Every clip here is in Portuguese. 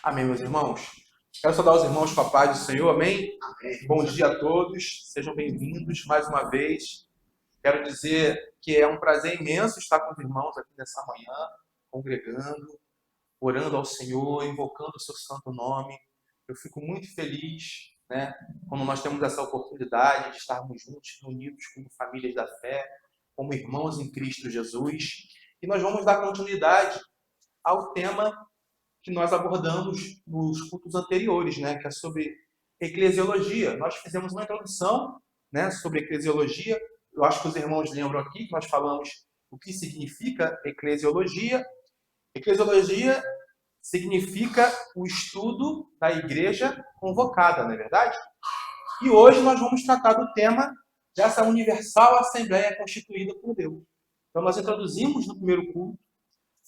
Amém, meus irmãos. Quero saudar os irmãos com a paz do Senhor, amém? Amém. Bom dia a todos, sejam bem-vindos mais uma vez. Quero dizer que é um prazer imenso estar com os irmãos aqui nessa manhã, congregando, orando ao Senhor, invocando o seu santo nome. Eu fico muito feliz, né, quando nós temos essa oportunidade de estarmos juntos, reunidos como famílias da fé, como irmãos em Cristo Jesus. E nós vamos dar continuidade ao tema que nós abordamos nos cultos anteriores, né, que é sobre eclesiologia. Nós fizemos uma introdução, né, sobre eclesiologia. Eu acho que os irmãos lembram aqui que nós falamos o que significa eclesiologia. Eclesiologia significa o estudo da igreja convocada, não é verdade? E hoje nós vamos tratar do tema dessa universal assembleia constituída por Deus. Então nós introduzimos no primeiro culto,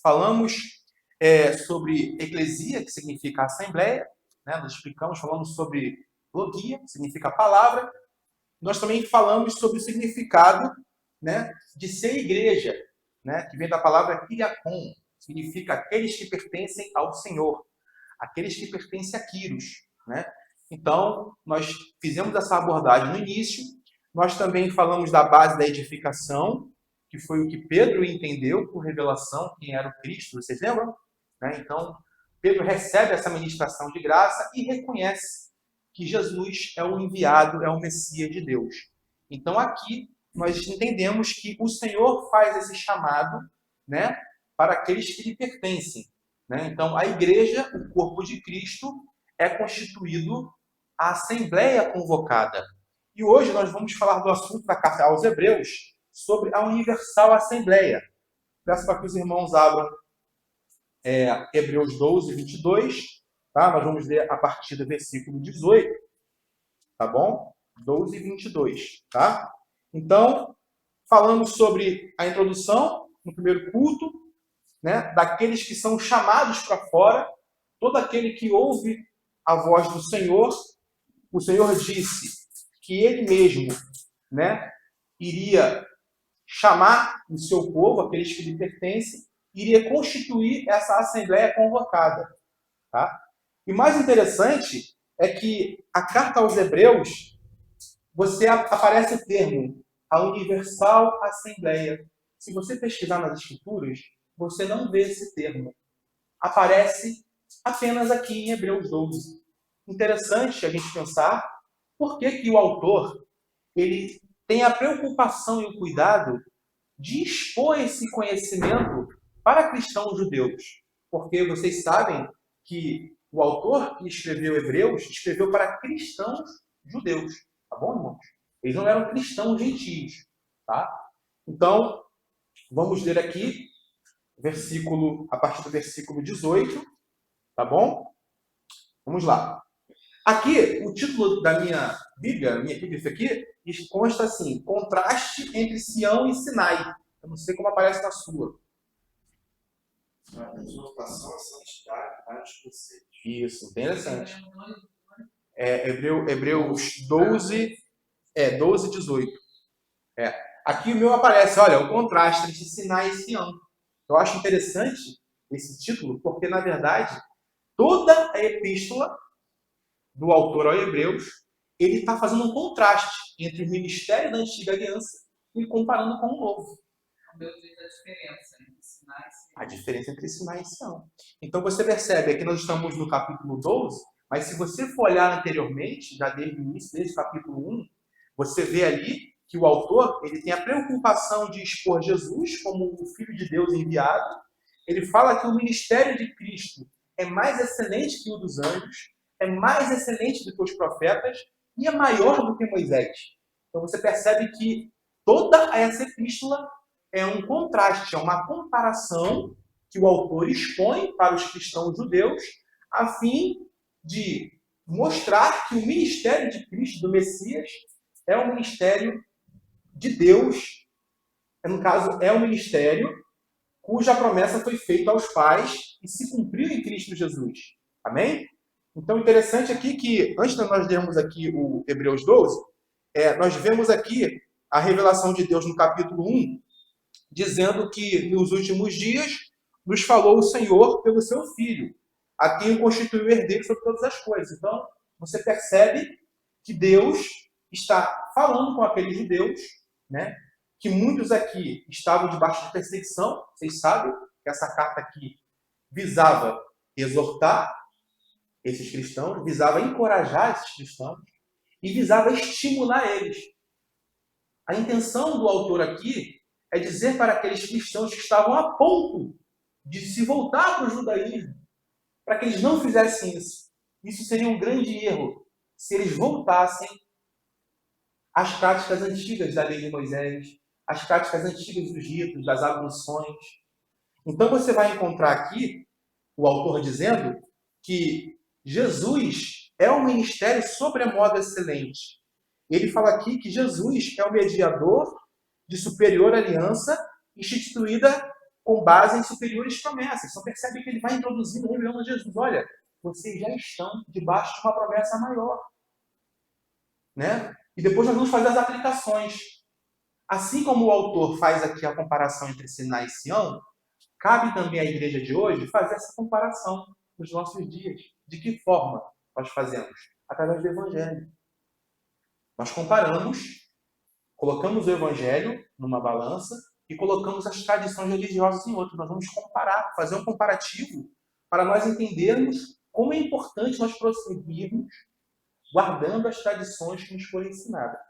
falamos sobre eclesia, que significa assembleia, né? Nós explicamos, falamos sobre logia, que significa palavra. Nós também falamos sobre o significado, né, de ser igreja, né, que vem da palavra kyriakon, significa aqueles que pertencem ao Senhor, aqueles que pertencem a Kyrios, né? Então, nós fizemos essa abordagem no início. Nós também falamos da base da edificação, que foi o que Pedro entendeu por revelação, quem era o Cristo, vocês lembram? Né? Então, Pedro recebe essa ministração de graça e reconhece que Jesus é o enviado, é o Messias de Deus. Então, aqui, nós entendemos que o Senhor faz esse chamado, né, para aqueles que lhe pertencem. Né? Então, a igreja, o corpo de Cristo, é constituído a assembleia convocada. E hoje nós vamos falar do assunto da carta aos Hebreus, sobre a universal assembleia. Peço para que os irmãos abram Hebreus 12, 22. Tá? Nós vamos ler a partir do versículo 18. Tá bom? 12, 22. Tá? Então, falamos sobre a introdução no primeiro culto, né, daqueles que são chamados para fora, todo aquele que ouve a voz do Senhor. O Senhor disse que ele mesmo, né, iria chamar o seu povo, aqueles que lhe pertencem, iria constituir essa assembleia convocada. Tá? E mais interessante é que a carta aos Hebreus, aparece o termo, a universal assembleia. Se você pesquisar nas escrituras, você não vê esse termo. Aparece apenas aqui em Hebreus 12. Interessante a gente pensar por que o autor ele tem a preocupação e o cuidado de expor esse conhecimento para cristãos judeus. Porque vocês sabem que o autor que escreveu Hebreus escreveu para cristãos judeus. Tá bom, irmãos? Eles não eram cristãos gentios. Tá? Então, vamos ler aqui a partir do versículo 18. Tá bom? Vamos lá. Aqui, o título da minha Bíblia, minha epígrafe aqui, consta assim: contraste entre Sião e Sinai. Eu não sei como aparece na sua. A exortação à santidade, vários conceitos. Isso, interessante. Hebreus 12, 12, 18. Aqui o meu aparece, olha, o contraste entre Sinai e Sião. Eu acho interessante esse título, porque, na verdade, toda a epístola do autor ao Hebreus, ele está fazendo um contraste entre o ministério da antiga aliança e comparando com o novo. Meu Deus, a diferença entre Sinai e Sião. A diferença entre Sinai e Sião. Então você percebe, aqui nós estamos no capítulo 12, mas se você for olhar anteriormente, já desde o início, desde o capítulo 1, você vê ali que o autor ele tem a preocupação de expor Jesus como o Filho de Deus enviado. Ele fala que o ministério de Cristo é mais excelente que o dos anjos, é mais excelente do que os profetas e é maior do que Moisés. Então você percebe que toda essa epístola é um contraste, é uma comparação que o autor expõe para os cristãos judeus a fim de mostrar que o ministério de Cristo, do Messias, é um ministério de Deus. No caso, é um ministério cuja promessa foi feita aos pais e se cumpriu em Cristo Jesus. Amém? Então, interessante aqui que, antes de nós lermos aqui o Hebreus 12, nós vemos aqui a revelação de Deus no capítulo 1, dizendo que nos últimos dias nos falou o Senhor pelo seu Filho. a quem o constituiu herdeiro sobre todas as coisas. Então, você percebe que Deus está falando com aqueles judeus, né? Que muitos aqui estavam debaixo de perseguição. Vocês sabem que essa carta aqui visava exortar esses cristãos, visava encorajar esses cristãos e visava estimular eles. A intenção do autor aqui é dizer para aqueles cristãos que estavam a ponto de se voltar para o judaísmo, para que eles não fizessem isso. Isso seria um grande erro se eles voltassem às práticas antigas da lei de Moisés, às práticas antigas dos ritos, das abluções. Então você vai encontrar aqui o autor dizendo que Jesus é um ministério sobremodo excelente. Ele fala aqui que Jesus é o mediador de superior aliança instituída com base em superiores promessas. Então percebe que ele vai introduzindo, revelando a Jesus. Olha, vocês já estão debaixo de uma promessa maior. Né? E depois nós vamos fazer as aplicações. Assim como o autor faz aqui a comparação entre Sinai e Sião, cabe também à igreja de hoje fazer essa comparação nos nossos dias. De que forma nós fazemos? Através do Evangelho. Nós comparamos, colocamos o Evangelho numa balança e colocamos as tradições religiosas em outra. Nós vamos comparar, fazer um comparativo para nós entendermos como é importante nós prosseguirmos guardando as tradições que nos foram ensinadas.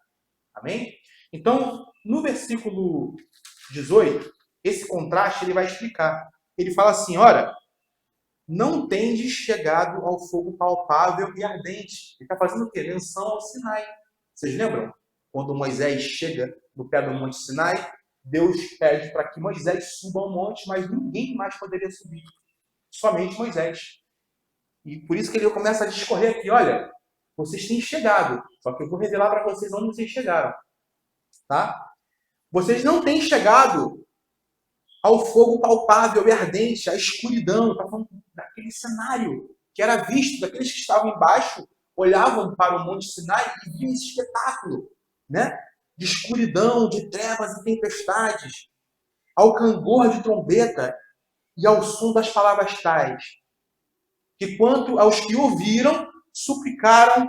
Amém? Então, no versículo 18, esse contraste ele vai explicar. Ele fala assim, ora, não tendes chegado ao fogo palpável e ardente. Ele está fazendo o quê? Menção ao Sinai. Vocês lembram? Quando Moisés chega no pé do Monte Sinai, Deus pede para que Moisés suba ao monte, mas ninguém mais poderia subir. Somente Moisés. E por isso que ele começa a discorrer aqui, olha, vocês têm chegado, só que eu vou revelar para vocês onde vocês chegaram. Tá? Vocês não têm chegado ao fogo palpável e ardente, à escuridão. Está falando daquele cenário que era visto, daqueles que estavam embaixo, olhavam para o Monte Sinai e viam esse espetáculo, né? De escuridão, de trevas e tempestades, ao cangor de trombeta e ao som das palavras tais, que quanto aos que ouviram, suplicaram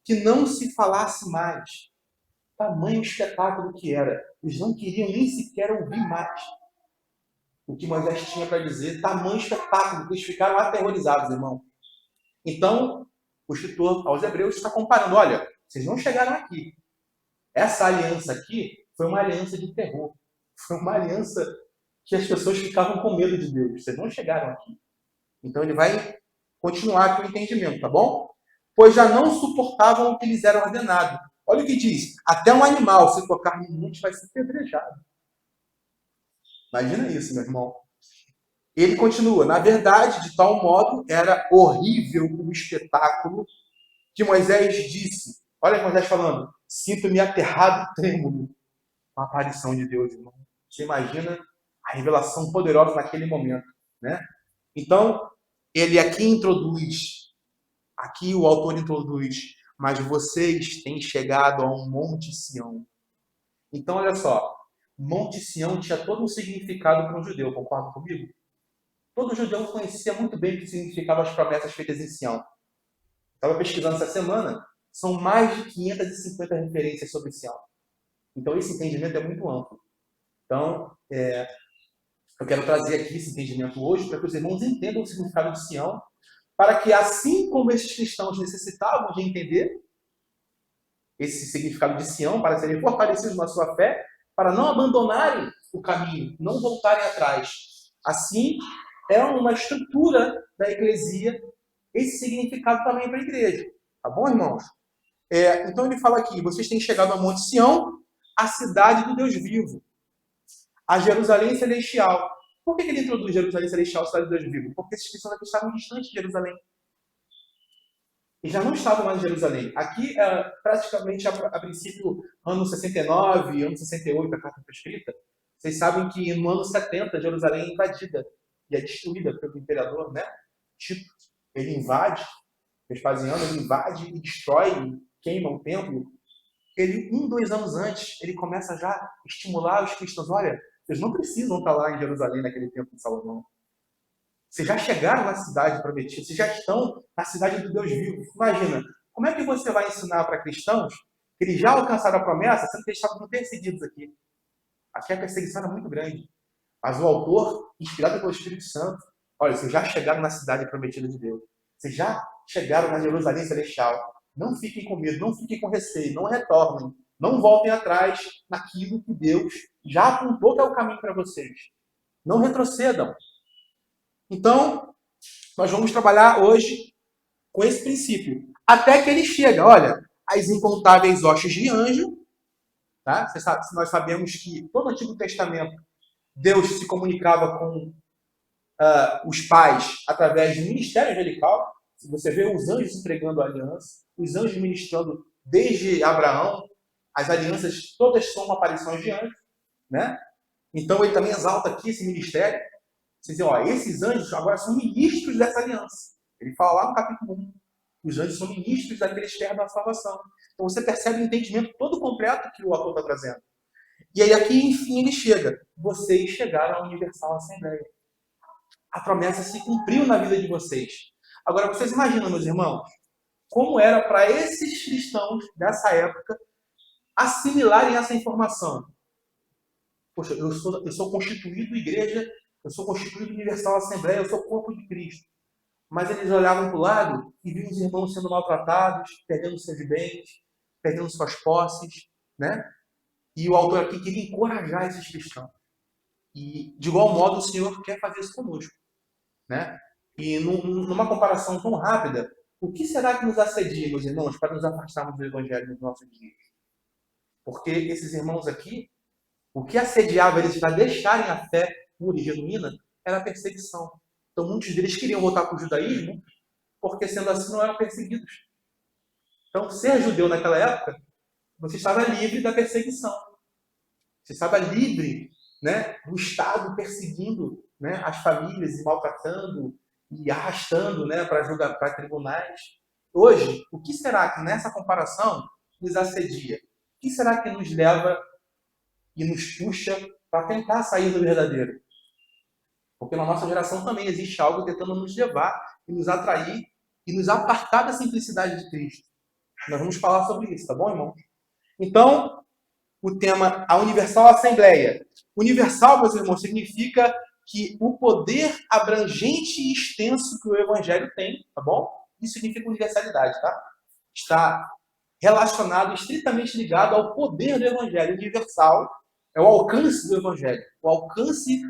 que não se falasse mais. Tamanho espetáculo que era. Eles não queriam nem sequer ouvir mais o que Moisés tinha para dizer. Tamanho espetáculo, que eles ficaram aterrorizados, irmão. Então, o escritor aos Hebreus está comparando. Olha, vocês não chegaram aqui. Essa aliança aqui foi uma aliança de terror. Foi uma aliança que as pessoas ficavam com medo de Deus. Vocês não chegaram aqui. Então ele vai continuar aqui o entendimento, tá bom? Pois já não suportavam o que lhes era ordenado. Olha o que diz. Até um animal, se tocar no monte, vai ser apedrejado. Imagina isso, meu irmão. Ele continua. Na verdade, de tal modo, era horrível o espetáculo que Moisés disse. Olha Moisés falando. Sinto-me aterrado e trêmulo com a aparição de Deus, irmão. Você imagina a revelação poderosa naquele momento, né? Então, ele aqui introduz, aqui o autor introduz, mas vocês têm chegado a um Monte Sião. Então, olha só, Monte Sião tinha todo um significado para um judeu, concorda comigo? Todo judeu conhecia muito bem o que significavam as promessas feitas em Sião. Estava pesquisando essa semana, são mais de 550 referências sobre Sião. Então, esse entendimento é muito amplo. Então, eu quero trazer aqui esse entendimento hoje para que os irmãos entendam o significado de Sião, para que, assim como esses cristãos necessitavam de entender esse significado de Sião, para serem fortalecidos na sua fé, para não abandonarem o caminho, não voltarem atrás. Assim, é uma estrutura da eclesia, esse significado também para a igreja. Tá bom, irmãos? Então ele fala aqui, vocês têm chegado ao Monte Sião, a cidade do Deus vivo, a Jerusalém Celestial. Por que ele introduz Jerusalém Celestial, a cidade do Deus vivo? Porque esses cristãos aqui estavam distantes de Jerusalém. E já não estavam mais em Jerusalém. Aqui, praticamente, a princípio, ano 69, ano 68, a carta foi escrita. Vocês sabem que no ano 70, Jerusalém é invadida e é destruída pelo imperador, né? Tito. Ele invade, Vespasiano, ele invade e destrói, queima o templo. Ele, 2 anos antes, ele começa já a estimular os cristãos. Olha, vocês não precisam estar lá em Jerusalém naquele tempo de Salomão. Vocês já chegaram na cidade prometida, vocês já estão na cidade do Deus vivo. Imagina, como é que você vai ensinar para cristãos que eles já alcançaram a promessa, sendo que eles estavam perseguidos aqui? Aqui a perseguição era muito grande. Mas o autor, inspirado pelo Espírito Santo, olha, vocês já chegaram na cidade prometida de Deus. Vocês já chegaram na Jerusalém Celestial. Não fiquem com medo, não fiquem com receio, não retornem. Não voltem atrás naquilo que Deus já apontou que é o caminho para vocês. Não retrocedam. Então, nós vamos trabalhar hoje com esse princípio. Até que ele chega, olha, as incontáveis hostes de anjo. Tá? Nós sabemos que todo o Antigo Testamento, Deus se comunicava com os pais através do ministério angelical. Se você vê os anjos entregando a aliança, os anjos ministrando desde Abraão, as alianças todas são aparições de anjos, né? Então ele também exalta aqui esse ministério. Vocês dizem, ó, esses anjos agora são ministros dessa aliança. Ele fala lá no capítulo 1. Os anjos são ministros daqueles que herdam a salvação. Então você percebe o entendimento todo completo que o autor está trazendo. E aí aqui, enfim, ele chega. Vocês chegaram à Universal Assembleia. A promessa se cumpriu na vida de vocês. Agora, vocês imaginam, meus irmãos, como era para esses cristãos dessa época assimilarem essa informação? Poxa, eu sou constituído igreja, eu sou constituído Universal Assembleia, eu sou corpo de Cristo. Mas eles olhavam para o lado e viam os irmãos sendo maltratados, perdendo seus bens, perdendo suas posses, né? E o autor aqui queria encorajar esses cristãos. E, de igual modo, o Senhor quer fazer isso conosco, né? E numa comparação tão rápida, o que será que nos assedia, meus irmãos, para nos afastarmos do Evangelho nos nossos dias? Porque esses irmãos aqui, o que assediava eles para deixarem a fé pura e genuína era a perseguição. Então, muitos deles queriam voltar para o judaísmo, porque, sendo assim, não eram perseguidos. Então, ser judeu naquela época, você estava livre da perseguição. Você estava livre, né, do Estado perseguindo, né, as famílias e maltratando e arrastando, né, para tribunais. Hoje, o que será que nessa comparação nos assedia? O que será que nos leva e nos puxa para tentar sair do verdadeiro? Porque na nossa geração também existe algo tentando nos levar e nos atrair e nos apartar da simplicidade de Cristo. Nós vamos falar sobre isso, tá bom, irmão? Então, o tema, a Universal Assembleia. Universal, meus irmãos, significa que o poder abrangente e extenso que o Evangelho tem, tá bom? Isso significa universalidade, tá? Está relacionado, estritamente ligado ao poder do Evangelho. Universal é o alcance do Evangelho. O alcance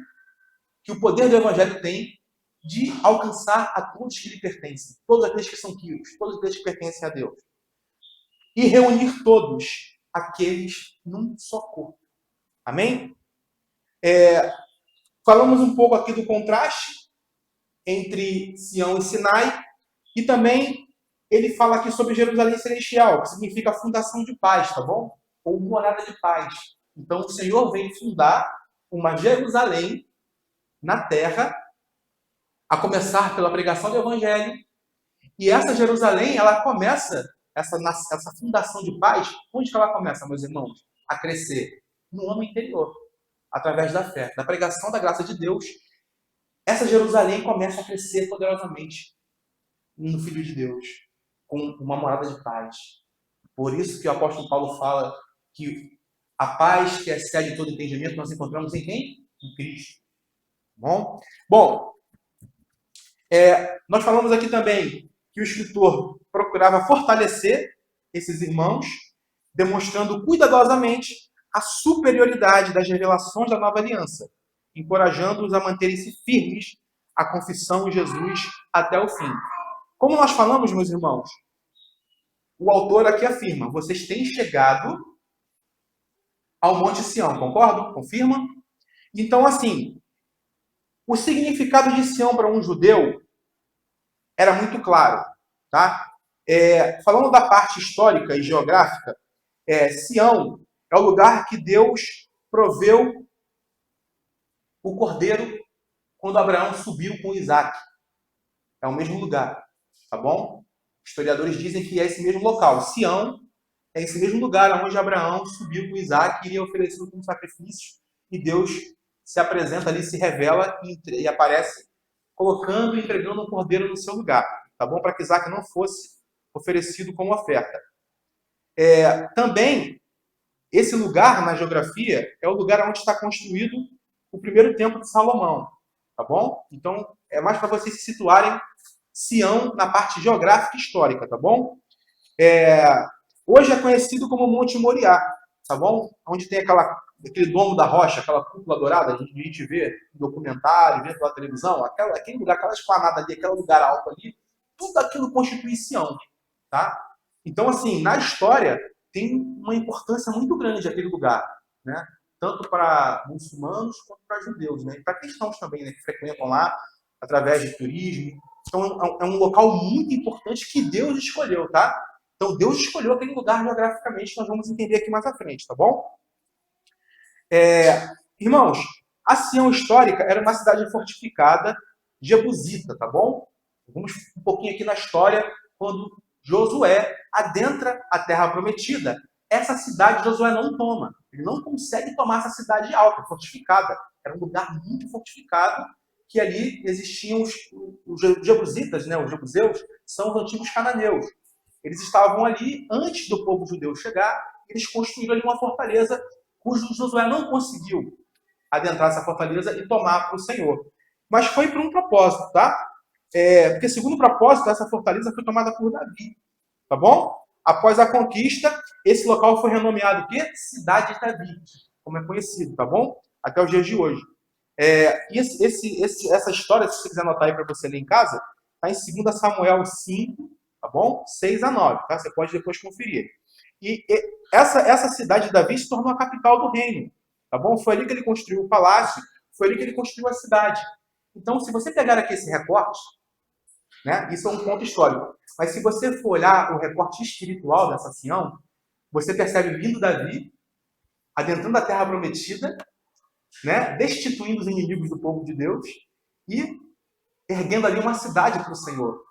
que o poder do Evangelho tem de alcançar a todos que lhe pertencem. Todos aqueles que são quios, todos aqueles que pertencem a Deus. E reunir todos aqueles num só corpo. Amém? Falamos um pouco aqui do contraste entre Sião e Sinai, e também ele fala aqui sobre Jerusalém Celestial, que significa fundação de paz, tá bom? Ou morada de paz. Então o Senhor vem fundar uma Jerusalém na terra, a começar pela pregação do Evangelho, e essa Jerusalém, ela começa, essa fundação de paz, onde que ela começa, meus irmãos? A crescer no homem interior, através da fé, da pregação da graça de Deus. Essa Jerusalém começa a crescer poderosamente no Filho de Deus, com uma morada de paz. Por isso que o apóstolo Paulo fala que a paz que excede todo entendimento nós encontramos em quem? Em Cristo. Bom, nós falamos aqui também que o escritor procurava fortalecer esses irmãos, demonstrando cuidadosamente a superioridade das revelações da nova aliança, encorajando-os a manterem-se firmes à confissão em Jesus até o fim. Como nós falamos, meus irmãos, o autor aqui afirma: vocês têm chegado ao Monte Sião, concordam? Confirma? Então, assim, o significado de Sião para um judeu era muito claro, tá? Falando da parte histórica e geográfica, Sião é o lugar que Deus proveu o cordeiro quando Abraão subiu com Isaac. É o mesmo lugar, tá bom? Historiadores dizem que é esse mesmo local. Sião é esse mesmo lugar onde Abraão subiu com Isaac e iria oferecido como sacrifício, e Deus se apresenta ali, se revela e aparece colocando e entregando um cordeiro no seu lugar, tá bom? Para que Isaac não fosse oferecido como oferta. Também, esse lugar na geografia é o lugar onde está construído o primeiro templo de Salomão, tá bom? Então, é mais para vocês se situarem Sião na parte geográfica e histórica, tá bom? Hoje é conhecido como Monte Moriá, tá bom? Onde tem aquele domo da rocha, aquela cúpula dourada, a gente vê no documentário, vê pela televisão, aquele lugar, aquela esplanada ali, aquele lugar alto ali, tudo aquilo constitui Sião, tá? Então, assim, na história, tem uma importância muito grande aquele lugar, né? Tanto para muçulmanos quanto para judeus, né? E para cristãos também, né? Que frequentam lá através de turismo. Então, é um local muito importante que Deus escolheu, tá? Então, Deus escolheu aquele lugar geograficamente, nós vamos entender aqui mais à frente, tá bom? Irmãos, a Sião histórica era uma cidade fortificada jebusita, tá bom? Vamos um pouquinho aqui na história, quando Josué adentra a terra prometida. Essa cidade Josué não toma. Ele não consegue tomar essa cidade alta, fortificada. Era um lugar muito fortificado, que ali existiam os jebusitas, né? Os jebuseus, são os antigos cananeus. Eles estavam ali antes do povo judeu chegar, eles construíram ali uma fortaleza cujo Josué não conseguiu adentrar essa fortaleza e tomar para o Senhor. Mas foi por um propósito, tá? Porque segundo o propósito, essa fortaleza foi tomada por Davi, tá bom? Após a conquista, esse local foi renomeado o quê? Cidade de Davi, como é conhecido, tá bom? Até os dias de hoje. Essa história, se você quiser anotar aí para você ler em casa, está em 2 Samuel 5, tá bom? 6-9, tá? Você pode depois conferir. E essa cidade de Davi se tornou a capital do reino, tá bom? Foi ali que ele construiu o palácio, foi ali que ele construiu a cidade. Então, se você pegar aqui esse recorte, né, isso é um ponto histórico. Mas se você for olhar o recorte espiritual dessa Sião, você percebe vindo Davi, adentrando a terra prometida, né, destituindo os inimigos do povo de Deus e erguendo ali uma cidade para o Senhor.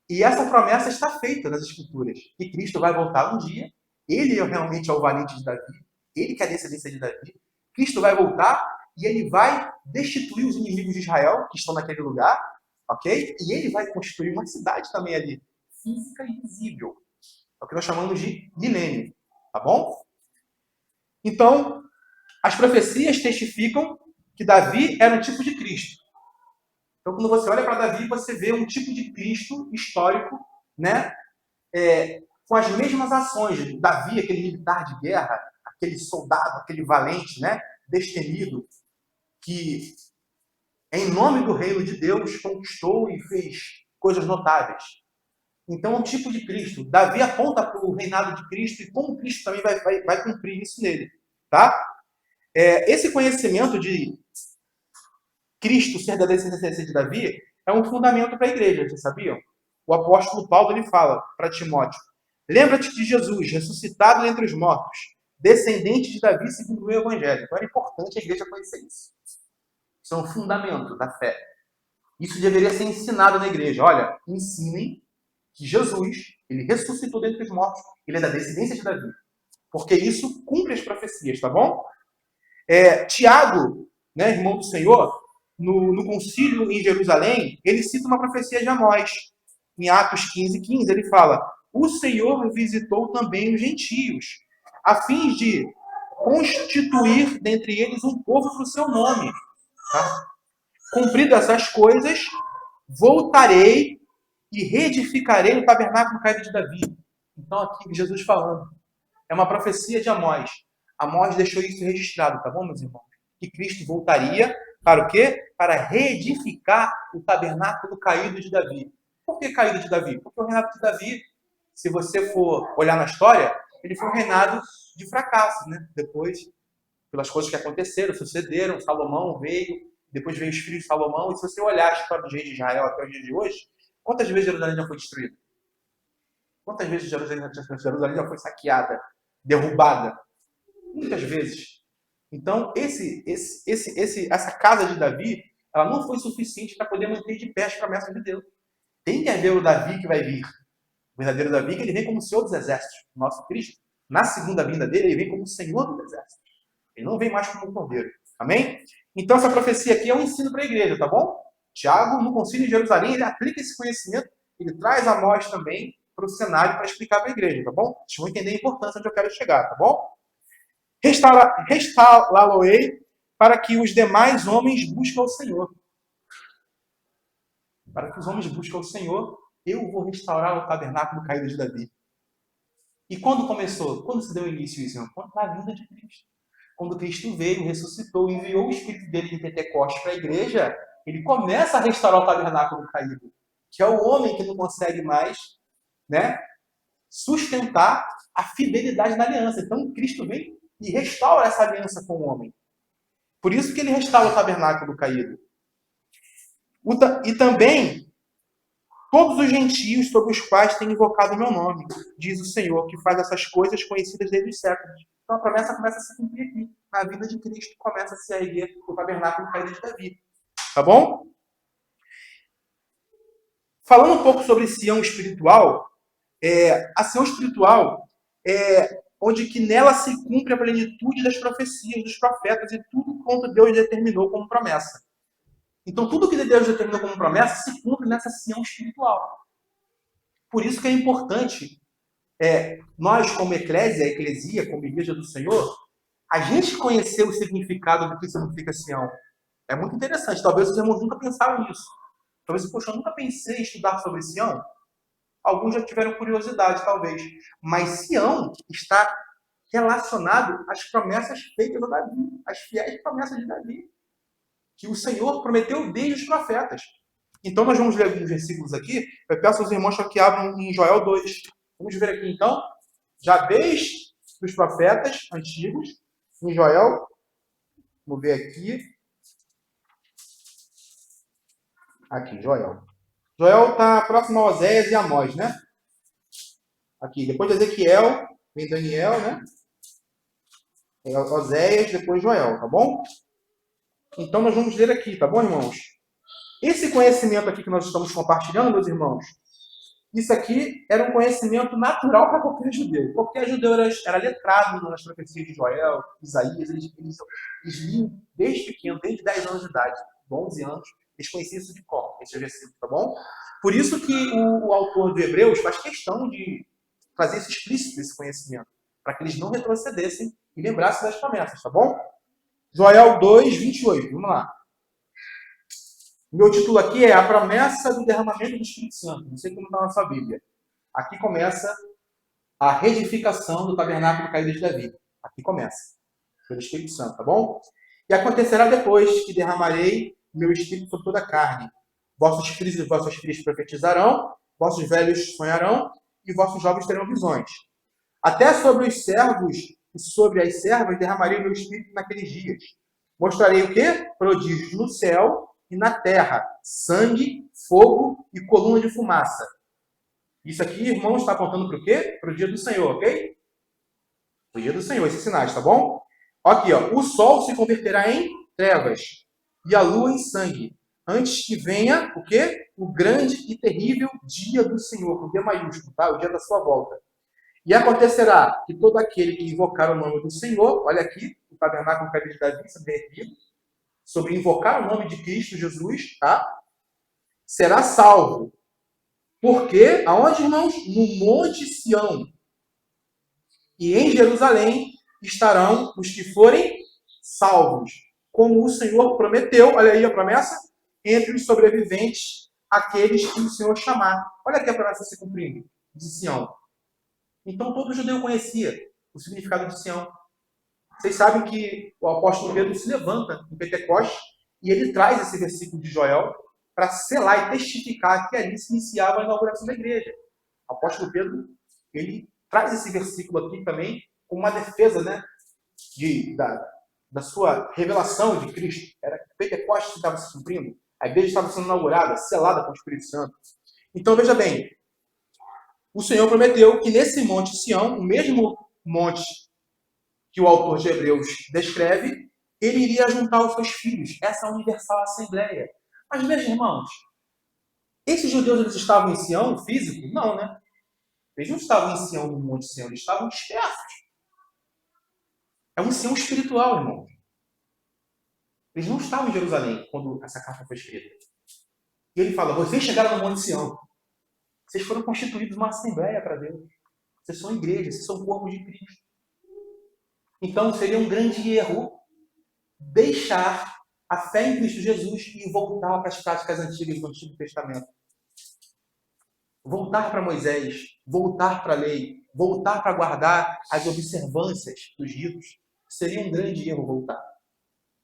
E essa promessa está feita nas Escrituras, que Cristo vai voltar um dia, ele realmente é o valente de Davi, ele que é a descendência de Davi, Cristo vai voltar e ele vai destituir os inimigos de Israel, que estão naquele lugar, ok? E ele vai construir uma cidade também ali, física e visível, é o que nós chamamos de milênio, tá bom? Então, as profecias testificam que Davi era um tipo de Cristo. Então, quando você olha para Davi, você vê um tipo de Cristo histórico, né? Com as mesmas ações. Davi, aquele militar de guerra, aquele soldado, aquele valente, né? Destemido, que, em nome do reino de Deus, conquistou e fez coisas notáveis. Então, é um tipo de Cristo. Davi aponta para o reinado de Cristo e como Cristo também vai cumprir isso nele, tá? Esse conhecimento de Cristo ser da descendência de Davi é um fundamento para a igreja, vocês sabiam? O apóstolo Paulo ele fala para Timóteo: lembra-te de Jesus, ressuscitado entre os mortos, descendente de Davi segundo o Evangelho. Então é importante a igreja conhecer isso. Isso é um fundamento da fé. Isso deveria ser ensinado na igreja. Olha, ensinem que Jesus, ele ressuscitou dentre os mortos, ele é da descendência de Davi. Porque isso cumpre as profecias, tá bom? Tiago, né, irmão do Senhor, no concílio em Jerusalém, ele cita uma profecia de Amós. Em Atos 15:15, ele fala: o Senhor visitou também os gentios, a fim de constituir dentre eles um povo para o seu nome. Tá? Cumpridas essas coisas, voltarei e reedificarei o tabernáculo caído de Davi. Então, aqui, Jesus falando. É uma profecia de Amós. Amós deixou isso registrado, tá bom, meus irmãos? Que Cristo voltaria para o quê? Para reedificar o tabernáculo caído de Davi. Por que caído de Davi? Porque o reinado de Davi, se você for olhar na história, ele foi um reinado de fracasso, né? Depois, pelas coisas que aconteceram, sucederam, Salomão veio, depois veio os filhos de Salomão, e se você olhar a história dos reis de Israel até os dias de hoje, quantas vezes Jerusalém já foi destruída? Quantas vezes Jerusalém já foi saqueada, derrubada? Muitas vezes. Então, essa casa de Davi, ela não foi suficiente para poder manter de pé as promessas de Deus. Tem que haver o Davi que vai vir. O verdadeiro Davi, que ele vem como Senhor dos Exércitos. O nosso Cristo, na segunda vinda dele, ele vem como Senhor dos Exércitos. Ele não vem mais como um cordeiro. Amém? Então, essa profecia aqui é um ensino para a igreja, tá bom? Tiago, no Concílio de Jerusalém, ele aplica esse conhecimento, ele traz a nós também para o cenário para explicar para a igreja, tá bom? Vocês vão entender a importância onde eu quero chegar, tá bom? Restaurá-lo-ei para que os demais homens busquem o Senhor. Para que os homens busquem o Senhor, eu vou restaurar o tabernáculo caído de Davi. E quando começou? Quando se deu início isso? Na vinda de Cristo. Quando Cristo veio, ressuscitou, enviou o Espírito dele em Pentecostes para a igreja, ele começa a restaurar o tabernáculo caído, que é o homem que não consegue mais, né, sustentar a fidelidade na aliança. Então, Cristo vem e restaura essa aliança com o homem. Por isso que ele restaura o tabernáculo caído. E também todos os gentios sobre os quais tem invocado o meu nome, diz o Senhor, que faz essas coisas conhecidas desde os séculos. Então a promessa começa a se cumprir aqui. Na vida de Cristo começa a se erguer o tabernáculo caído de Davi. Tá bom? Falando um pouco sobre Sião espiritual, a Sião espiritual é onde que nela se cumpre a plenitude das profecias, dos profetas e tudo quanto Deus determinou como promessa. Então, tudo que Deus determinou como promessa se cumpre nessa Sião espiritual. Por isso que é importante, nós como eclesia, como igreja do Senhor, a gente conhecer o significado do que significa Sião. É muito interessante. Talvez os irmãos nunca pensaram nisso. Talvez, poxa, eu nunca pensei em estudar sobre Sião. Alguns já tiveram curiosidade, talvez. Mas Sião está relacionado às promessas feitas a Davi, às fiéis promessas de Davi, que o Senhor prometeu desde os profetas. Então, nós vamos ler alguns versículos aqui. Eu peço aos irmãos que abram em Joel 2. Vamos ver aqui, então, já desde os profetas antigos, em Joel. Vamos ver aqui. Aqui, Joel. Joel está próximo a Oséias e Amós, né? Aqui, depois de Ezequiel, vem Daniel, né? Oséias, depois Joel, tá bom? Então, nós vamos ler aqui, tá bom, irmãos? Esse conhecimento aqui que nós estamos compartilhando, meus irmãos, isso aqui era um conhecimento natural para qualquer judeu. Qualquer judeu era letrado nas profecias de Joel, Isaías, eles liam desde pequeno, desde 10 anos de idade, 11 anos, eles conheciam isso de cor, esse versículo, tá bom? Por isso que o autor de Hebreus faz questão de fazer isso explícito, esse conhecimento, para que eles não retrocedessem e lembrassem das promessas, tá bom? Joel 2, 28, vamos lá. Meu título aqui é A Promessa do Derramamento do Espírito Santo. Não sei como está na sua Bíblia. Aqui começa a reedificação do tabernáculo caído de Davi. Aqui começa. Pelo Espírito Santo, tá bom? E acontecerá depois que derramarei meu Espírito sobre toda a carne. Vossos filhos e vossas filhas profetizarão, vossos velhos sonharão e vossos jovens terão visões. Até sobre os servos e sobre as servas derramarei meu Espírito naqueles dias. Mostrarei o quê? Prodígios no céu e na terra, sangue, fogo e coluna de fumaça. Isso aqui, irmão, está apontando para o quê? Para o dia do Senhor, ok? O dia do Senhor, esses sinais, tá bom? Aqui, ó, o sol se converterá em trevas e a lua em sangue, antes que venha o quê? O grande e terrível dia do Senhor, com D maiúsculo, tá? O dia da sua volta. E acontecerá que todo aquele que invocar o nome do Senhor, olha aqui, o tabernáculo caído de Davi, sobre invocar o nome de Cristo Jesus, tá? Será salvo. Porque, aonde, irmãos? No Monte Sião. E em Jerusalém estarão os que forem salvos. Como o Senhor prometeu, olha aí a promessa, entre os sobreviventes, aqueles que o Senhor chamar. Olha aqui a promessa se cumprindo, de Sião. Então todo judeu conhecia o significado de Sião. Vocês sabem que o apóstolo Pedro se levanta em Pentecostes e ele traz esse versículo de Joel para selar e testificar que ali se iniciava a inauguração da igreja. O apóstolo Pedro, ele traz esse versículo aqui também como uma defesa, né, da sua revelação de Cristo. Era Pentecostes que estava se cumprindo, a igreja estava sendo inaugurada, selada com o Espírito Santo. Então, veja bem, o Senhor prometeu que nesse monte Sião, o mesmo monte que o autor de Hebreus descreve, ele iria juntar os seus filhos, essa universal assembleia. Mas vejam, irmãos, esses judeus eles estavam em Sião, físico? Não, né? Eles não estavam em Sião, no Monte Sião, eles estavam dispersos. É um Sião espiritual, irmãos. Eles não estavam em Jerusalém quando essa carta foi escrita. E ele fala, vocês chegaram no Monte Sião. Vocês foram constituídos uma assembleia para Deus. Vocês são igreja, vocês são corpo de Cristo. Então seria um grande erro deixar a fé em Cristo Jesus e voltar para as práticas antigas do Antigo Testamento. Voltar para Moisés, voltar para a lei, voltar para guardar as observâncias dos ritos. Seria um grande erro voltar.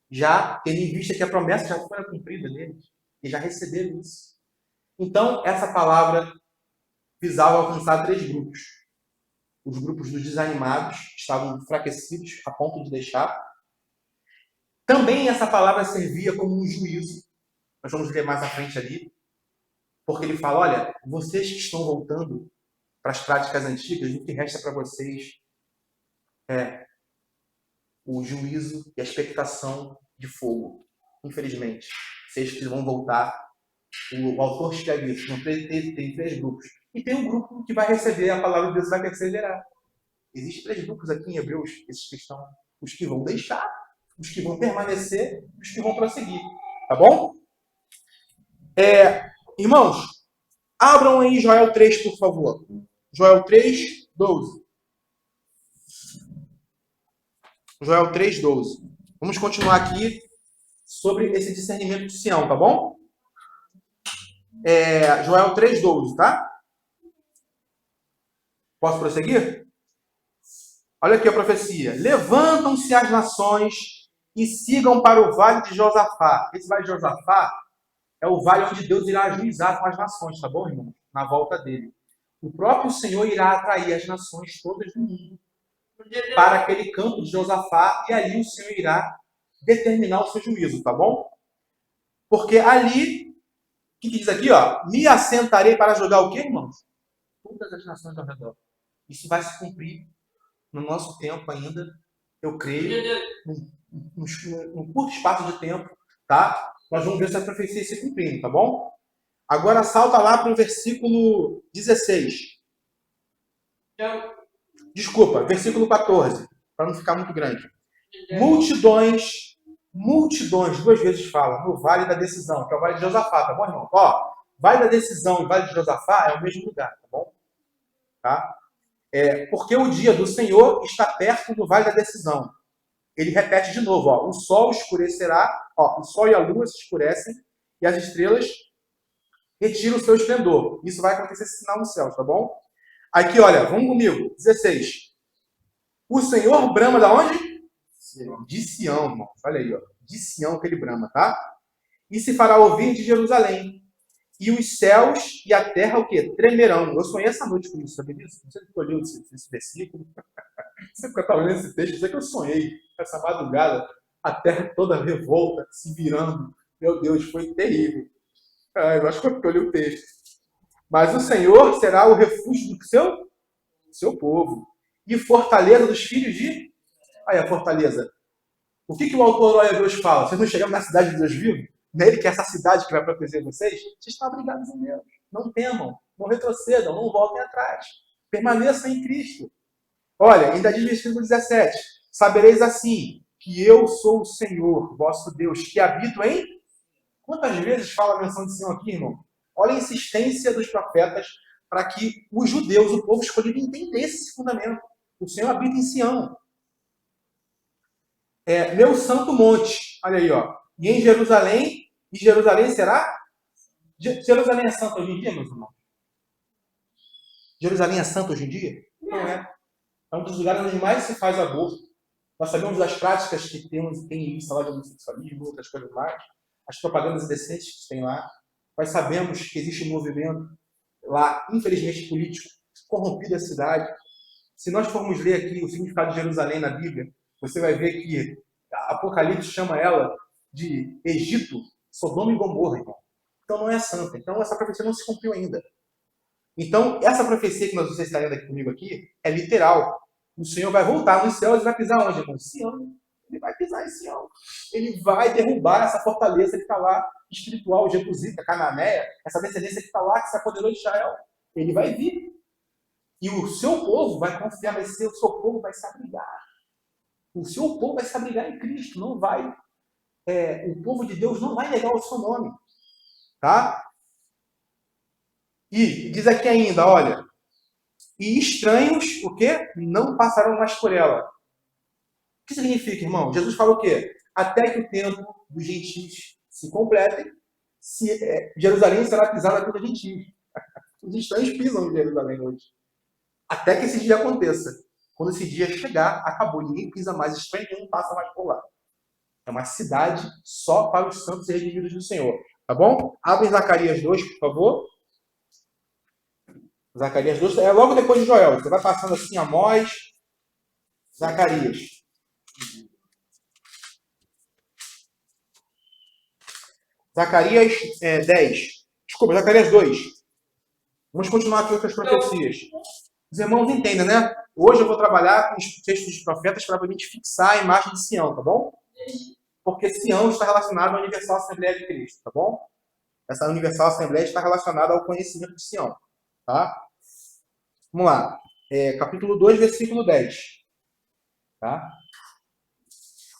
Já tendo em vista que a promessa já foi cumprida neles. E já receberam isso. Então, essa palavra visava alcançar 3 grupos. Os grupos dos desanimados, que estavam enfraquecidos a ponto de deixar. Também essa palavra servia como um juízo. Nós vamos ler mais à frente ali. Porque ele fala, olha, vocês que estão voltando para as práticas antigas, o que resta para vocês é o juízo e a expectação de fogo. Infelizmente, vocês que vão voltar, o autor escreve isso, tem 3 grupos. E tem um grupo que vai receber a palavra de Deus e vai perseverar. Existem 3 grupos aqui em Hebreus, esses que estão, os que vão deixar, os que vão permanecer, os que vão prosseguir. Tá bom? Irmãos, abram aí Joel 3, por favor. Joel 3, 12. Joel 3, 12. Vamos continuar aqui sobre esse discernimento de Sião, tá bom? Joel 3, 12, tá? Posso prosseguir? Olha aqui a profecia. Levantam-se as nações e sigam para o vale de Josafá. Esse vale de Josafá é o vale onde Deus irá juizar com as nações, tá bom, irmão? Na volta dele. O próprio Senhor irá atrair as nações todas do mundo para aquele campo de Josafá e ali o Senhor irá determinar o seu juízo, tá bom? Porque ali, o que diz aqui, ó? Me assentarei para julgar o quê, irmãos? Todas as nações ao redor. Isso vai se cumprir no nosso tempo ainda, eu creio, num curto espaço de tempo, tá? Nós vamos ver essa profecia se cumprindo, tá bom? Agora salta lá para o versículo 16. Desculpa, versículo 14, para não ficar muito grande. Multidões, 2 vezes fala, no Vale da Decisão, que é o Vale de Josafá, tá bom, irmão? Ó, Vale da Decisão e Vale de Josafá é o mesmo lugar, tá bom? Tá? Porque o dia do Senhor está perto do Vale da Decisão. Ele repete de novo, ó, o sol escurecerá, ó, o sol e a lua se escurecem e as estrelas retiram o seu esplendor. Isso vai acontecer esse sinal no céu, tá bom? Aqui, olha, vamos comigo. 16. O Senhor brama da onde? De Sião, irmão. Olha aí, ó. De Sião que ele brama, tá? E se fará ouvir de Jerusalém. E os céus e a terra, o quê? Tremerão. Eu sonhei essa noite com isso, sabe disso? Não sei se escolheu esse versículo. Sempre que eu estava lendo esse texto, eu sei que eu sonhei. Essa madrugada, a terra toda revolta, se virando. Meu Deus, foi terrível. Eu acho que eu li o texto. Mas o Senhor será o refúgio do seu povo. E fortaleza dos filhos de... Aí a fortaleza. O que o autor olha Deus fala? Vocês não chegaram na cidade de Deus vivo? Nele que é essa cidade que vai proteger vocês? Vocês estão abrigados em Deus. Não temam, não retrocedam, não voltem atrás. Permaneçam em Cristo. Olha, ainda diz no versículo 17. Sabereis assim, que eu sou o Senhor, vosso Deus, que habito em... Quantas vezes fala a menção de Sião aqui, irmão? Olha a insistência dos profetas para que os judeus, o povo escolhido, entendesse esse fundamento. O Senhor habita em Sião. Meu santo monte. Olha aí, ó. E em Jerusalém, e Jerusalém será? Jerusalém é santa hoje em dia, meus irmãos? Jerusalém é santa hoje em dia? Não é. É um dos lugares onde mais se faz aborto. Nós sabemos das práticas que tem isso lá de homossexualismo, outras coisas mais. As propagandas indecentes que tem lá. Nós sabemos que existe um movimento lá, infelizmente político, corrompido a cidade. Se nós formos ler aqui o significado de Jerusalém na Bíblia, você vai ver que Apocalipse chama ela de Egito, Sodoma e Gomorra, irmão. Então não é santa. Então essa profecia não se cumpriu ainda. Então essa profecia que você está lendo aqui comigo aqui é literal. O Senhor vai voltar nos céus e vai pisar onde, irmão? Sião. Ele vai pisar em Sião. Ele vai derrubar essa fortaleza que está lá, espiritual, jebusita, cananeia, essa descendência que está lá, que se apoderou de Israel. Ele vai vir. E o seu povo vai confiar, vai ser, o seu povo vai se abrigar. O seu povo vai se abrigar em Cristo. Não vai, o povo de Deus não vai negar o seu nome. Tá? E diz aqui ainda, olha, e estranhos, o quê? Não passarão mais por ela. O que significa, irmão? Jesus falou o quê? Até que o tempo dos gentios se complete, Jerusalém será pisada pelos gentios. Os estranhos pisam em Jerusalém hoje. Até que esse dia aconteça. Quando esse dia chegar, acabou. Ninguém pisa mais, estranho nenhum passa mais por lá. É uma cidade só para os santos e redimidos do Senhor. Tá bom? Abre Zacarias 2, por favor. Zacarias 2 é logo depois de Joel. Você vai passando assim, Amós, Zacarias. Zacarias 10. Desculpa, Zacarias 2. Vamos continuar aqui com as profecias. Os irmãos entendem, né? Hoje eu vou trabalhar com os textos dos profetas para a gente fixar a imagem de Sião, tá bom? Porque Sião está relacionado à Universal Assembleia de Cristo, tá bom? Essa Universal Assembleia está relacionada ao conhecimento de Sião, tá? Vamos lá. Capítulo 2, versículo 10. Tá?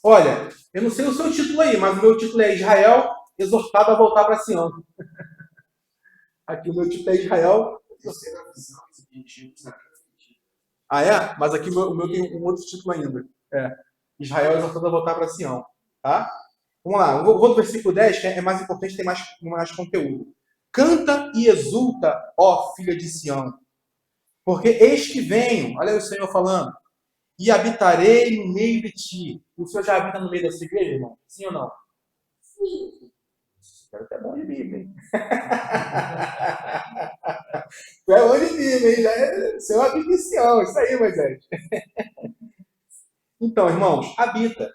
Olha, eu não sei o seu título aí, mas o meu título é Israel exortado a voltar para Sião. Aqui o meu título é Israel. Ah, é? Mas aqui o meu tem um outro título ainda. Israel exortado a voltar para Sião. Tá? Vamos lá. Vou do versículo 10, que é mais importante, tem mais conteúdo. Canta e exulta, ó filha de Sião. Porque eis que venho, olha aí o Senhor falando, e habitarei no meio de ti. O Senhor já habita no meio da sua igreja, irmão? Sim ou não? Sim. Espero que é bom de Bíblia, hein? Tu é bom de Bíblia, hein? O Senhor habita em Sião, isso aí, Moisés. Então, irmãos, habita.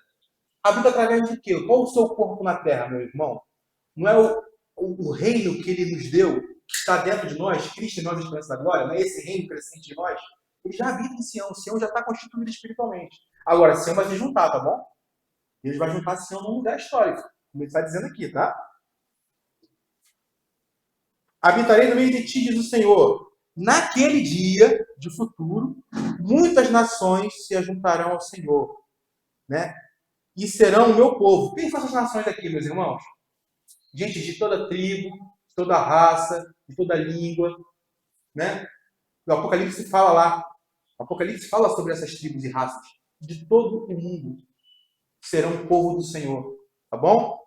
Habita através de quê? Qual o seu corpo na terra, meu irmão? Não é o reino que ele nos deu, que está dentro de nós, Cristo em nós, a esperança da glória, não é esse reino crescente de nós? Ele já habita em Sião. Sião já está constituído espiritualmente. Agora, Sião vai se juntar, tá bom? Deus vai juntar Sião num lugar histórico. Como ele está dizendo aqui, tá? Habitarei no meio de ti, diz o Senhor. Naquele dia de futuro, muitas nações se juntarão ao Senhor, né? E serão o meu povo. Quem são essas nações aqui, meus irmãos? Gente de toda tribo, de toda raça, de toda língua, né? O Apocalipse fala lá. O Apocalipse fala sobre essas tribos e raças. De todo o mundo serão o povo do Senhor. Tá bom?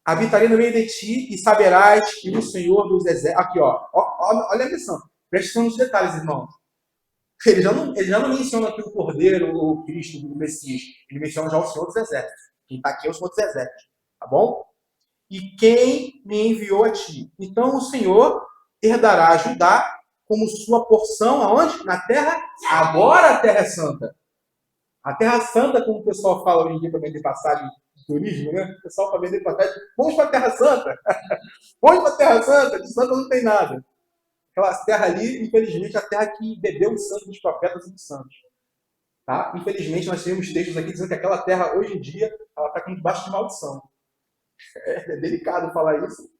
Habitarei no meio de ti e saberás que o Senhor dos exércitos... Aqui, ó. Olha a missão. Preste atenção nos detalhes, irmãos. Ele já não menciona aqui o Cordeiro, o Cristo, o Messias. Ele menciona já o Senhor dos exércitos. Quem está aqui é o Senhor dos exércitos. Tá bom? E quem me enviou a ti. Então o Senhor herdará Judá como sua porção, aonde? Na terra. Agora a terra é santa. A terra santa, como o pessoal fala hoje em dia para vender passagem de turismo, né? O pessoal para vender passagem, vamos para a terra santa. Vamos para a terra santa, de santa não tem nada. Aquela terra ali, infelizmente, é a terra que bebeu o sangue dos profetas e dos santos. Tá? Infelizmente, nós temos textos aqui dizendo que aquela terra, hoje em dia, ela está debaixo de maldição. É delicado falar isso.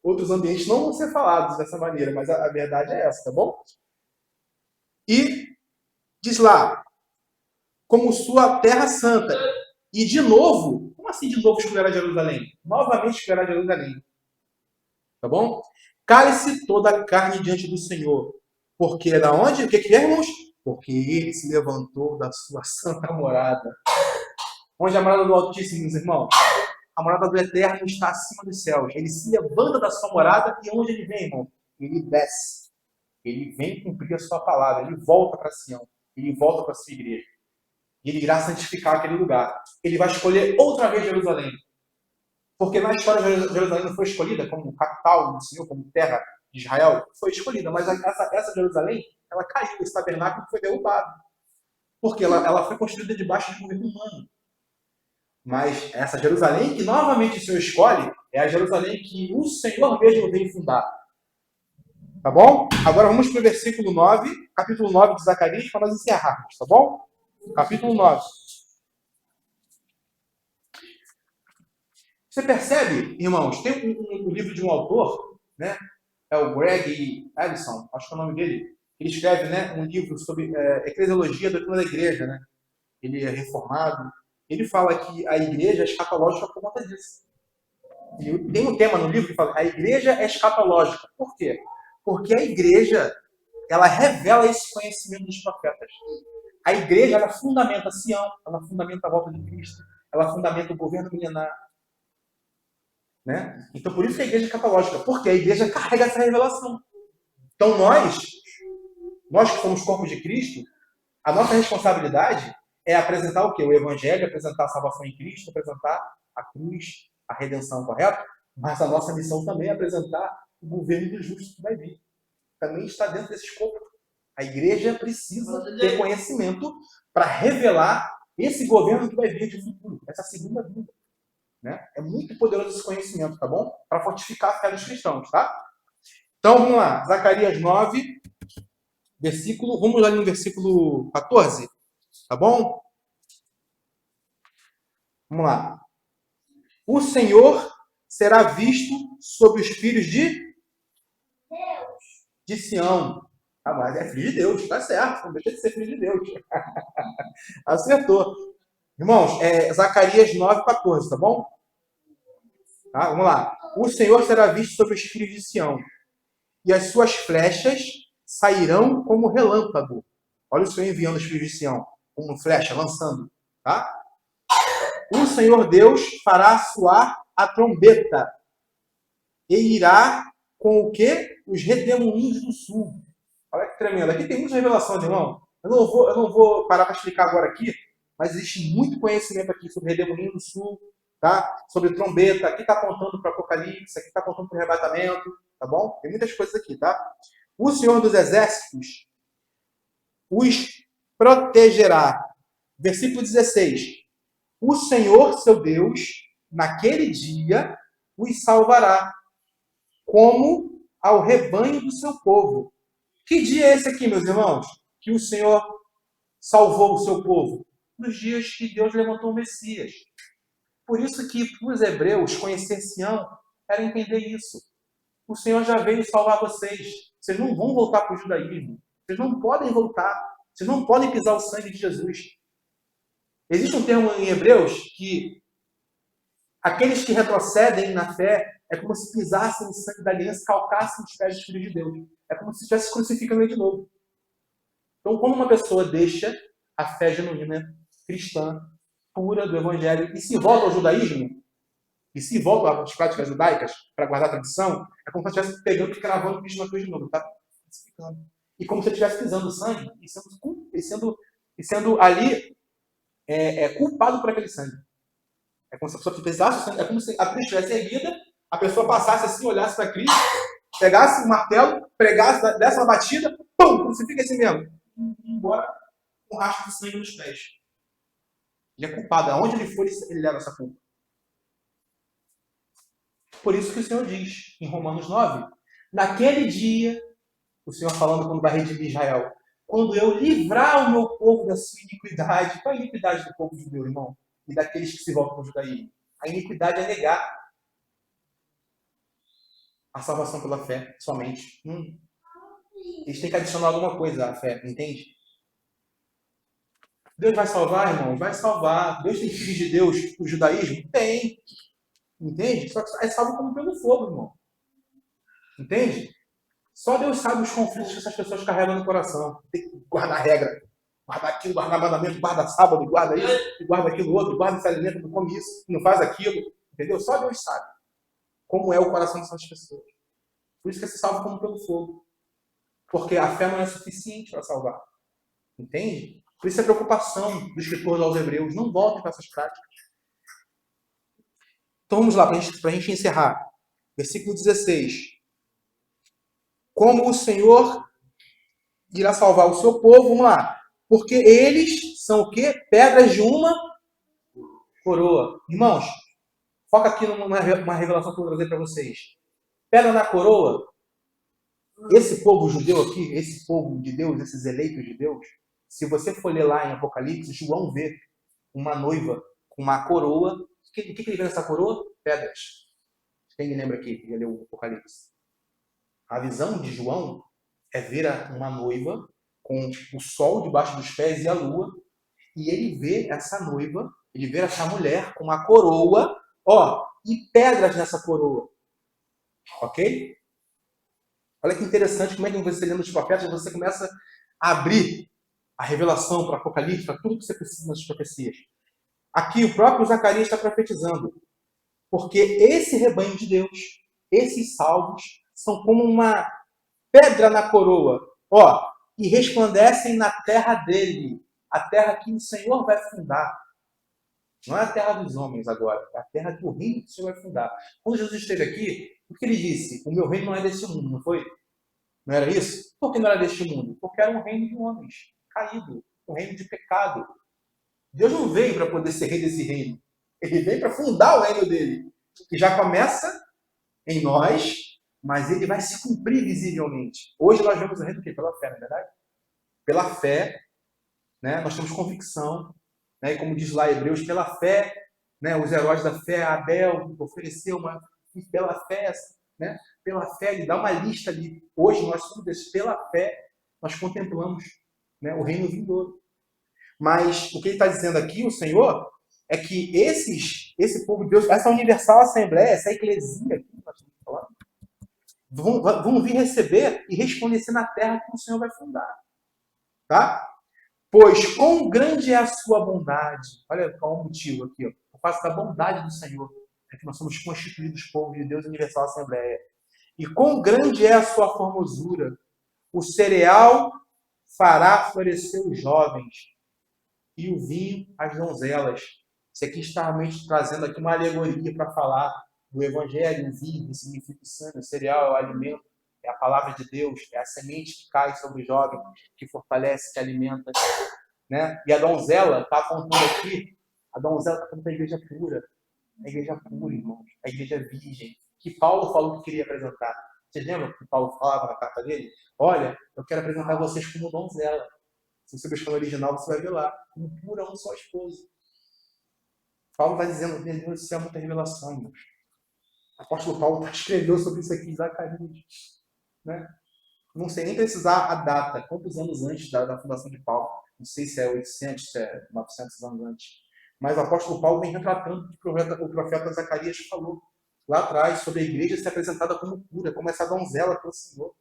Outros ambientes não vão ser falados dessa maneira, mas a verdade é essa, tá bom? E diz lá, como sua terra santa. E de novo, como assim de novo escolherá Jerusalém? Novamente escolherá Jerusalém. Tá bom? Cale-se toda a carne diante do Senhor. Porque é da onde? O que é, irmãos? Porque ele se levantou da sua santa morada. Onde é a morada do Altíssimo, meus irmãos? A morada do Eterno está acima dos céus. Ele se levanta da sua morada e onde ele vem, irmão? Ele desce. Ele vem cumprir a sua palavra. Ele volta para Sião. Ele volta para a sua igreja. E ele irá santificar aquele lugar. Ele vai escolher outra vez Jerusalém. Porque na história Jerusalém não foi escolhida como capital do Senhor, como terra de Israel. Foi escolhida, mas essa Jerusalém, ela caiu. Esse tabernáculo foi derrubado. Porque ela foi construída debaixo de governo humano. Mas essa Jerusalém que novamente o Senhor escolhe é a Jerusalém que o Senhor mesmo vem fundar. Tá bom? Agora vamos para o versículo 9, capítulo 9 de Zacarias, para nós encerrarmos, tá bom? Capítulo 9. Você percebe, irmãos, tem um livro de um autor, né? É o Greg Allison, acho que é o nome dele. Ele escreve, né, um livro sobre eclesiologia da doutrina da igreja, né? Ele é reformado. Ele fala que a igreja é escatológica por conta disso. E tem um tema no livro que fala a igreja é escatológica. Por quê? Porque a igreja, ela revela esse conhecimento dos profetas. A igreja, ela fundamenta Sião, ela fundamenta a volta de Cristo, ela fundamenta o governo milenar. Né? Então, por isso que a igreja é catológica, porque a igreja carrega essa revelação. Então, nós que somos corpo de Cristo, a nossa responsabilidade é apresentar o quê? O Evangelho, apresentar a salvação em Cristo, apresentar a cruz, a redenção, correto? Mas a nossa missão também é apresentar o governo do justo que vai vir. Também está dentro desse escopo. A igreja precisa ter conhecimento para revelar esse governo que vai vir de futuro, essa segunda vinda. Né? É muito poderoso esse conhecimento, tá bom? Para fortificar a fé dos cristãos, tá? Então, vamos lá. Zacarias 9, vamos lá no versículo 14, tá bom? Vamos lá. O Senhor será visto sobre os filhos de Sião. Ah, mas é filho de Deus, tá certo. Não deixa de ser filho de Deus. Acertou. Irmãos, Zacarias 9, 14, tá bom? Tá, vamos lá. O Senhor será visto sobre os filhos de Sião, e as suas flechas sairão como relâmpago. Olha o Senhor enviando os filhos de Sião, como flecha, lançando. Tá? O Senhor Deus fará soar a trombeta, e irá com o quê? Os redemoinhos do sul. Olha que tremendo. Aqui tem muitas revelações, irmão. Eu não vou parar para explicar agora aqui, mas existe muito conhecimento aqui sobre redemoinho do sul, tá? Sobre trombeta. Aqui está apontando para o Apocalipse, aqui está apontando para o arrebatamento, tá bom? Tem muitas coisas aqui, tá? O Senhor dos Exércitos os protegerá. Versículo 16. O Senhor, seu Deus, naquele dia, os salvará, como ao rebanho do seu povo. Que dia é esse aqui, meus irmãos? Que o Senhor salvou o seu povo? Nos dias que Deus levantou o Messias. Por isso que, para os hebreus, conhecer Sião era entender isso. O Senhor já veio salvar vocês. Vocês não vão voltar para o judaísmo. Vocês não podem voltar. Vocês não podem pisar o sangue de Jesus. Existe um termo em Hebreus que aqueles que retrocedem na fé é como se pisassem o sangue da aliança e calcassem os pés dos filhos de Deus. É como se estivesse crucificando ele de novo. Então, quando uma pessoa deixa a fé genuína, cristã, pura do Evangelho e se volta ao judaísmo, e se volta às práticas judaicas para guardar a tradição, é como se estivesse pegando e cravando Cristo na cruz de novo. Tá? E como se estivesse pisando o sangue e sendo ali culpado por aquele sangue. É como se a pessoa pisasse o sangue, é como se a cruz estivesse erguida, a pessoa passasse assim, olhasse para Cristo, pegasse o martelo, pregasse, desse uma batida, pum, crucifica esse mesmo. E embora com um rastro de sangue nos pés. Ele é culpado. Aonde ele for, ele leva essa culpa. Por isso que o Senhor diz, em Romanos 9, naquele dia, o Senhor falando quando vai redimir Israel, quando eu livrar o meu povo da sua iniquidade. Qual é a iniquidade do povo judeu, irmão? E daqueles que se voltam para o judaísmo? A iniquidade é negar a salvação pela fé, somente. Eles têm que adicionar alguma coisa à fé, entende? Deus vai salvar, irmão? Vai salvar. Deus tem filhos de Deus, o judaísmo? Tem. Entende? Só que é salvo como pelo fogo, irmão. Entende? Só Deus sabe os conflitos que essas pessoas carregam no coração. Tem que guardar regra. Guardar aquilo, guardar mandamento, guarda sábado, guarda isso, guarda aquilo outro, guarda esse alimento, não come isso, não faz aquilo. Entendeu? Só Deus sabe como é o coração dessas pessoas. Por isso que é se salva como pelo fogo. Porque a fé não é suficiente para salvar. Entende? Por isso é a preocupação do escritor aos Hebreus. Não voltem para essas práticas. Então vamos lá, para a gente encerrar. Versículo 16. Como o Senhor irá salvar o seu povo, vamos lá. Porque eles são o quê? Pedras de uma coroa. Irmãos, foca aqui numa revelação que eu vou trazer para vocês. Pedra na coroa. Esse povo judeu aqui, esse povo de Deus, esses eleitos de Deus, se você for ler lá em Apocalipse, João vê uma noiva com uma coroa. O que ele vê nessa coroa? Pedras. Quem me lembra aqui? Já leu o Apocalipse. A visão de João é ver uma noiva com o sol debaixo dos pés e a lua, e ele vê essa noiva, ele vê essa mulher com uma coroa, e pedras nessa coroa. Ok? Olha que interessante como é que você lendo os profetas, você começa a abrir a revelação para o Apocalipse, para tudo que você precisa nas profecias. Aqui o próprio Zacarias está profetizando. Porque esse rebanho de Deus, esses salvos, são como uma pedra na coroa, ó, e resplandecem na terra dele, a terra que o Senhor vai fundar. Não é a terra dos homens agora, é a terra que o reino do Senhor vai fundar. Quando Jesus esteve aqui, o que ele disse? O meu reino não é desse mundo, não foi? Não era isso? Por que não era deste mundo? Porque era um reino de homens, caído, um reino de pecado. Deus não veio para poder ser rei desse reino. Ele veio para fundar o reino dele, que já começa em nós, mas ele vai se cumprir visivelmente. Hoje nós vemos o reino do quê? Pela fé, não é verdade? Pela fé, né? Nós temos convicção, né? E como diz lá Hebreus, pela fé, né? Os heróis da fé, Abel ofereceu uma, e pela fé, né? Pela fé, ele dá uma lista ali. Hoje nós somos desses, pela fé, nós contemplamos, né? O reino vindouro. Mas o que ele está dizendo aqui, o Senhor, é que esse povo de Deus, essa universal assembleia, essa eclesia aqui, nós estamos falando, vão vir receber e resplandecer na terra que o Senhor vai fundar. Tá? Pois quão grande é a sua bondade. Olha qual é o motivo aqui. Ó. Por causa da bondade do Senhor. É que nós somos constituídos povo de Deus Universal Assembleia. E quão grande é a sua formosura. O cereal fará florescer os jovens. E o vinho as donzelas. Isso aqui está realmente trazendo aqui uma alegoria para falar do Evangelho. O vinho, que significa o sangue, o cereal é o alimento, é a palavra de Deus, é a semente que cai sobre o jovem, que fortalece, que alimenta. Né? E a donzela está apontando aqui, a donzela está apontando a igreja pura. A igreja pura, irmãos. A igreja virgem. Que Paulo falou que queria apresentar. Vocês lembram que Paulo falava na carta dele? Olha, eu quero apresentar vocês como donzela. Se você buscar no original, você vai ver lá. Como pura um só esposo. Paulo está dizendo, meu Deus do céu, muita revelação, irmãos. O apóstolo Paulo escreveu sobre isso aqui em Zacarias. Né? Não sei nem precisar a data, quantos anos antes da fundação de Paulo. Não sei se é 800, se é 900 anos antes. Mas o apóstolo Paulo vem retratando o profeta Zacarias falou lá atrás sobre a igreja ser apresentada como pura, como essa donzela pelo Senhor.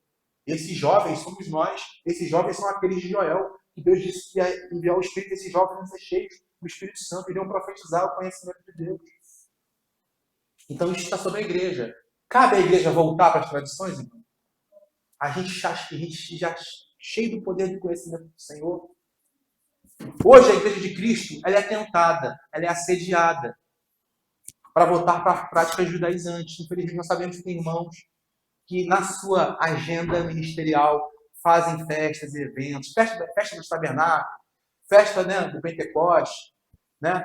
Esses jovens somos nós. Esses jovens são aqueles de Joel, que Deus disse que ia enviar o Espírito desses jovens a ser cheios do Espírito Santo, iriam profetizar o conhecimento de Deus. Então isso está sobre a igreja. Cabe à igreja voltar para as tradições, irmão? A gente já cheio do poder do conhecimento do Senhor. Hoje a igreja de Cristo, ela é tentada, ela é assediada para voltar para as práticas judaizantes. Infelizmente nós sabemos que tem irmãos que na sua agenda ministerial fazem festas e eventos, festa dos tabernáculos, festa, né, do Pentecoste, né?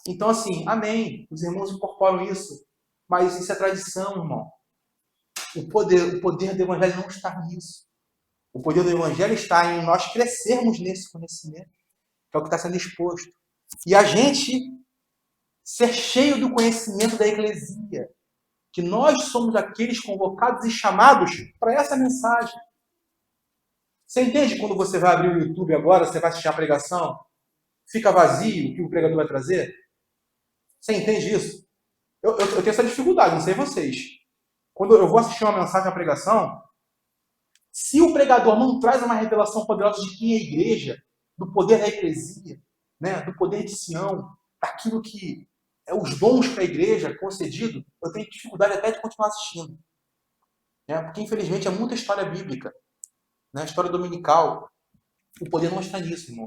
Então, assim, amém. Os irmãos incorporam isso. Mas isso é tradição, irmão. O poder do Evangelho não está nisso. O poder do Evangelho está em nós crescermos nesse conhecimento, que é o que está sendo exposto. E a gente ser cheio do conhecimento da eclesia. Que nós somos aqueles convocados e chamados para essa mensagem. Você entende quando você vai abrir o YouTube agora, você vai assistir a pregação, fica vazio o que o pregador vai trazer? Você entende isso? Eu tenho essa dificuldade, não sei vocês. Quando eu vou assistir uma mensagem, uma pregação, se o pregador não traz uma revelação poderosa de quem é a igreja, do poder da eclesia, né, do poder de Sião, daquilo que é os dons para a igreja concedido, eu tenho dificuldade até de continuar assistindo. Né? Porque, infelizmente, é muita história bíblica, né? História dominical. O poder não está nisso, irmão.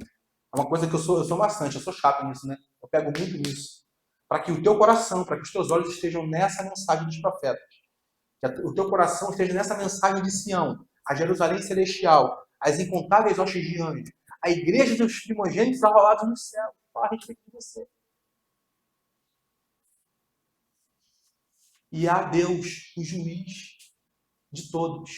É uma coisa que eu sou bastante, eu sou chato nisso, né? Eu pego muito nisso. Para que o teu coração, para que os teus olhos estejam nessa mensagem dos profetas. Que o teu coração esteja nessa mensagem de Sião, a Jerusalém celestial, as incontáveis hostes de anjos, a igreja dos primogênitos arrolados no céu. Fala a respeito de você. E há Deus, o juiz de todos.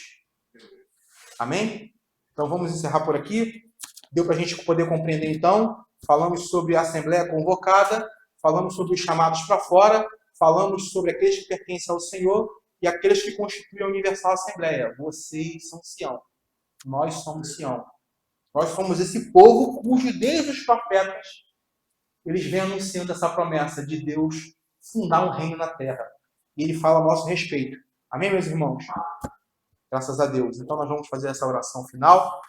Amém? Então vamos encerrar por aqui. Deu para a gente poder compreender então. Falamos sobre a Assembleia Convocada, falamos sobre os chamados para fora, falamos sobre aqueles que pertencem ao Senhor e aqueles que constituem a Universal Assembleia. Vocês são Sião. Nós somos Sião. Nós somos esse povo cujo, desde os profetas, eles vêm anunciando essa promessa de Deus fundar um reino na terra. E ele fala a nosso respeito. Amém, meus irmãos? Graças a Deus. Então nós vamos fazer essa oração final.